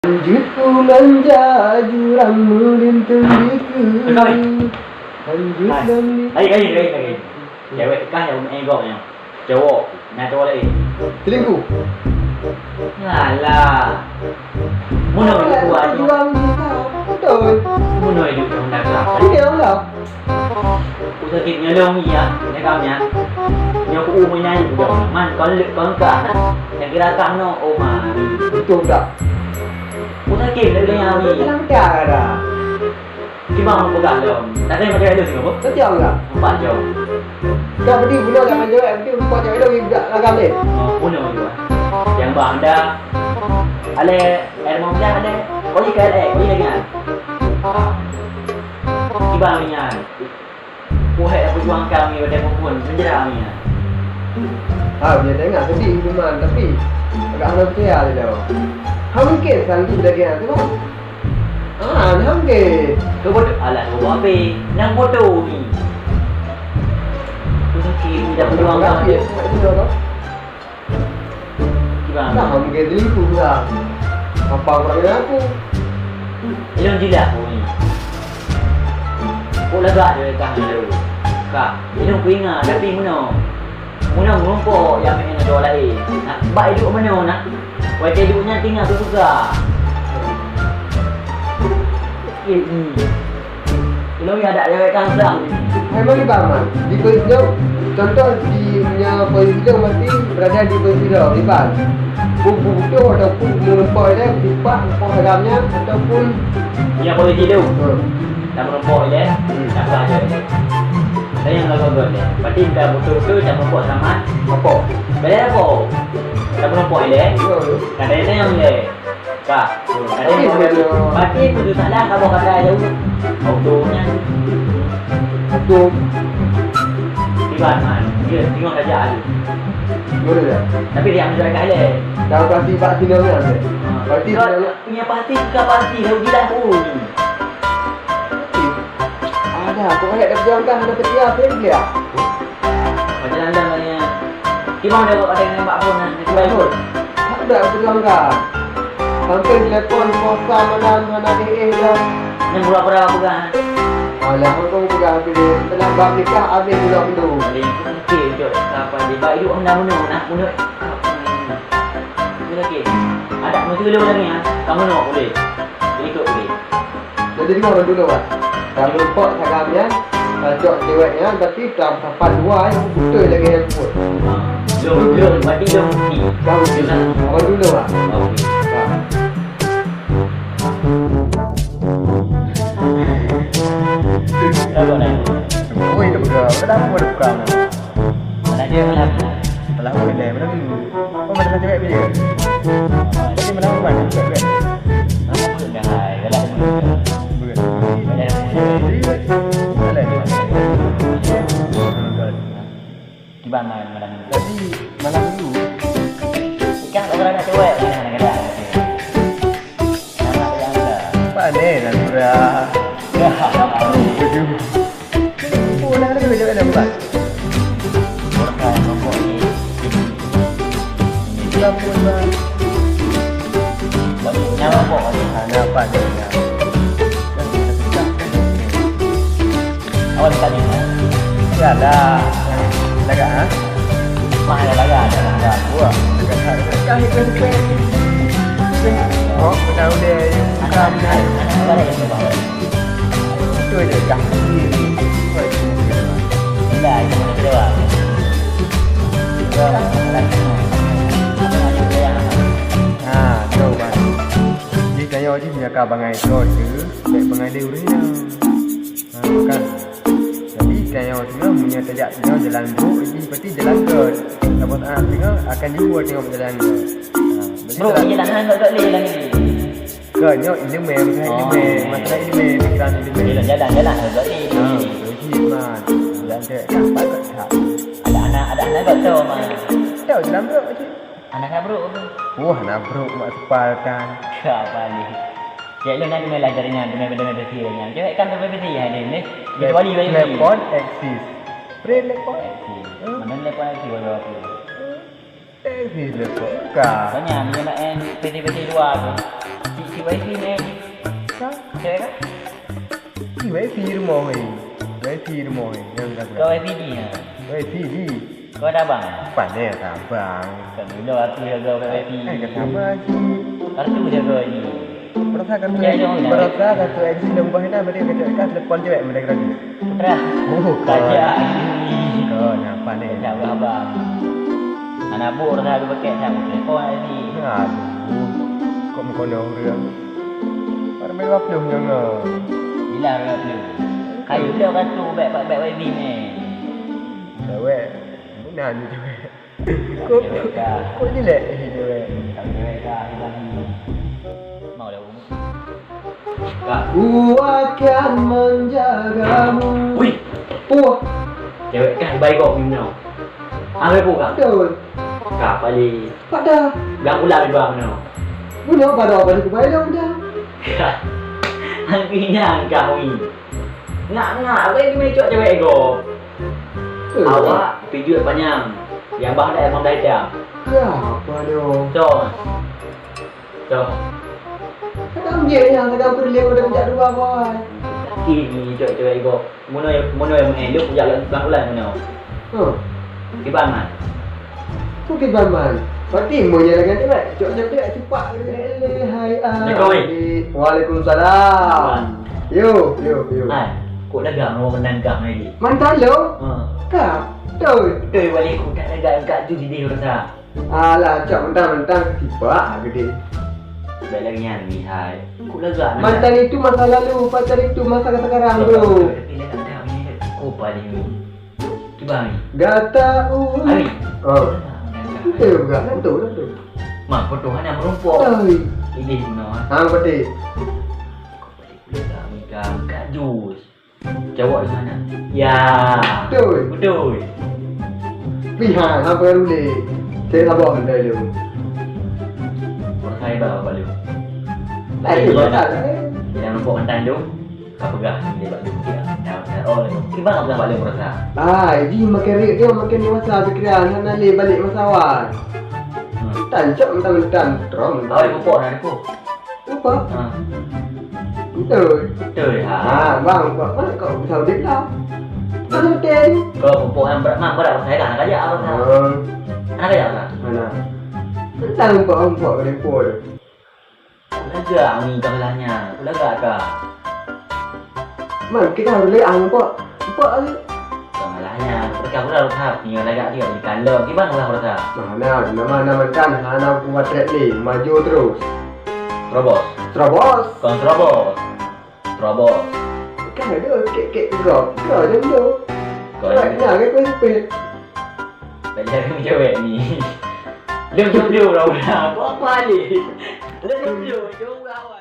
Lanjutku manja jurang melintang diku. Lanjut dan Lagi. Cewek kah yang egoknya? Cowok, nah cowok lagi. selingkuh. Ngalah. Muno itu aja. Jurang kita, betul. Muno itu yang dah kelak. Ini orang lah. Aku sakit nyolong iya, ni kamnya. Nyo ku umurnya juga. Man, kon ka. Yang kira kan no, oh man. Betul tak? Aku sakit lagi yang ni. Kenapa tak ada? Gimana mau pegang dong? Tadi macam ada sih kamu? Nanti orang lah. 4 jam. Kau pergi bunuh jangan jawab. Nanti lupa cakap itu budak agam ni. Oh, muno itu. Yang bangda. Ale, air mau dia ada. Kau ni kaya, kau ni lagi kan? Ibangnya. Kuhai berjuang kami pada pun menjerah kami. Dia dengar tadi cuma tapi agak tak percaya dia dah. Mungkin sanggup lagi nanti tu. Mungkin. Kau bodoh, alah kau buat apa? Yang bodoh ni. Kau sakit, tidak berjuang kami. Ibang. Tak mungkin selingkuh lah. Apa orang aku? Ilmu jilat kau ni. Kau lagak dia kah dulu. Kak, ilmu kau ingat tapi mana? Mula menumpuk yang main ada orang lain. Nak buat hidup mana nak? Wajah hidupnya tinggal tu juga. Sikit ni. Kalau ni ada cewek kangsang ni. Memang ni Baman. Di posisi contoh di punya posisi mesti berada di posisi rival. Buku-buku ataupun menumpuk dia lipat menumpuk dalamnya ataupun Yang boleh tidur. Dah menumpuk je. Tak apa je. Dan yang lagu-lagu ni. Berarti dah betul-betul dah menumpuk selamat. apa? Boleh apa? Dah menumpuk je. Kadang-kadang yang ni. Kak. Kadang-kadang. Berarti betul salah kalau kata jauh. Autonya. Betul. Iban man. Dia tengok kerja dia. Boleh tak? Tapi dia ambil dekat dia. Dah pasti Pak Sina ni ada. Berarti Kau punya pasti bukan pasti. Dah gila pun. ada. Kau ayat dah berjangkang ada petia saya dia. Macam anda tanya. Gimana dia buat pada yang nembak pun kan? Itu baik pun. Tak ada berjangkang. Sampai telefon kosa mana dia. Yang pura-pura aku kan. Alah, kau pegang pilih. Setelah bab nikah habis budak dulu. Ada yang okey je. Apa dia baik hidup anda bunuh nak bunuh. Ini okey. Ada mesti dulu lagi ah. Kamu nak boleh. Jadi ikut boleh. Jadi ni orang dulu kan. Dah berpok sagamnya. Cok ceweknya tapi dah sampai dua yang betul lagi handphone. Belum. Berarti belum mesti. Tahu juga. Orang dulu ah. Okey. Apa nak? Oh, itu betul. Kenapa mau buka? Mana dia malam? Kalau boleh, mana dulu? Kau mana cewek dia? Tapi mana mana cewek? Apa pun dah hai. Kalau gimana malam ni? Jadi malam dulu. Ikan orang nak cewek kadang-kadang. Nama dia anda. Pandai lah surah. Oh, dah ada cewek dah buat. Orang nombor ni. Sudah pun bang. Nama apa ni? Apa dia? Awak tanya. Ya dah. Lagak ah? Mana ada. Wah, lagak. Kahit kan. Oh, benar dia yang kam ni. Apa lagi tu bang? Tu je dah. Dah, itu mana tu bang? Tu bang. Jadi tanya je punya kau bangai tu je, baik bangai dia ni. Kan. Jadi tanya tu punya tajak tu jalan buruk, jadi pasti jalan ke. Dapat tengok akan juga tengok jalan ke. Bro, jalan tak boleh jalan ni. Kau ilmu masalah ilmu pikiran ilmu. Jalan tak boleh. Betul man. Jalan ke kan patut tak. Ada anak tak tahu mana. Tahu jalan buruk je. Anak bro tu. Wah, nak buruk mak sepalkan. Apa ni? Cik lu nak main jaringan, main benda-benda jaringan. Cik kan tu benda yang ada ni. Kita wali balik. Telepon eksis. Brain telepon. Mana telepon eksis berapa aku? Eksis telepon. Kah. Banyak ni nak PC luar tu. wifi ni. Cewek kan? Ni wifi rumah ni. Wifi rumah ni yang kata. Kau wifi ni ya? Wifi ni. Kau ada bang? Pandai tak bang? Kan dulu aku jaga wifi. Kata apa sih? Aku jaga ni. Berasa kata edisi lembah ni mereka kata kan telepon cewek mereka lagi. Putra. Oh, Kajak. Kau nampak ni. Kajak abang. Anak bu dah aku pakai tak telefon ni. Aduh. Kok mengkono orang. Pada main apa yang jangan. Bila orang tu. Kayu dia kan tu baik wifi ni. Cewek. Mana ni cewek? Kok ni leh cewek. Cewek dah hilang ni. Mau dah umur. Kak. Ku akan menjagamu. Wih. Puh. Cewek kan baik kok minum. Ambil pun kak. Betul. Kak balik. Pada. Gang ular di bawah minum. Mana pada apa ni kembali dah dah. Kak. Angkinya kau ni. Ngak apa yang macam cewek kau? Awak video panjang. Yang bang dah emang dah jam. Ya, apa dia? So. Kadang dia yang kadang perlu dah menjak dua boy. Kini cewek kau. Mono yang elok jalan gang ular mono. Di bang Bukit Baman. Berarti monya dengan cewek. Cewek cepat. Hai Adi. Waalaikumsalam. Yo. Hai, kau dah gak mau menang gak lagi. Mantan lo? Kak. Betul. Betul balik kau tak lega kat tu jadi rasa. Alah, cak mentang-mentang tiba gede. Baik lagi ni hai. Kau lega. Mantan itu masa lalu, pacar itu masa sekarang bro. Tapi lega dah ni. Kau paling ni. Tiba ni. Gak tahu. Hari. Oh. Betul juga, betul. Mak fotohan yang merumpuk. Oi. Ini no. Hang petik. Lega mikam kat jus. Jawab di mana? Ya. Betul. Pihak hang perlu le. Saya sabar hendak dulu. Orang saya bawa balik. Lagi tak. Jangan lupa mantan tu. Kau pegang dia balik dia. Oh, kita nak pegang balik merasa. Ji makan dia makan masa fikiran hang le balik masa awal. Tancap mentang-mentang trom. Kau ada pupuk dah aku. Apa? Betul. Betul ha. Bang, mana kau tahu dia lah. Mana ten? Kau pupuk yang berat berat saya dah nak ajak apa dah. Nak ajak apa? Mana? Mentang umpuk depo tu. Lega ni kabelahnya. Lega kah? Man, kita harus le umpuk ni. Kabelahnya. Kau dah tahu ni lega dia di kandang. Gimana lah rasa? Mana mantan hana buat trek ni maju terus. Terobos. Kau terobos. Kan ada kek drop. Kau je tu. Kau nak kau sepet. Belajar dengan cewek ni. Dia lah udah. Kau apa ni? Dia jom awal.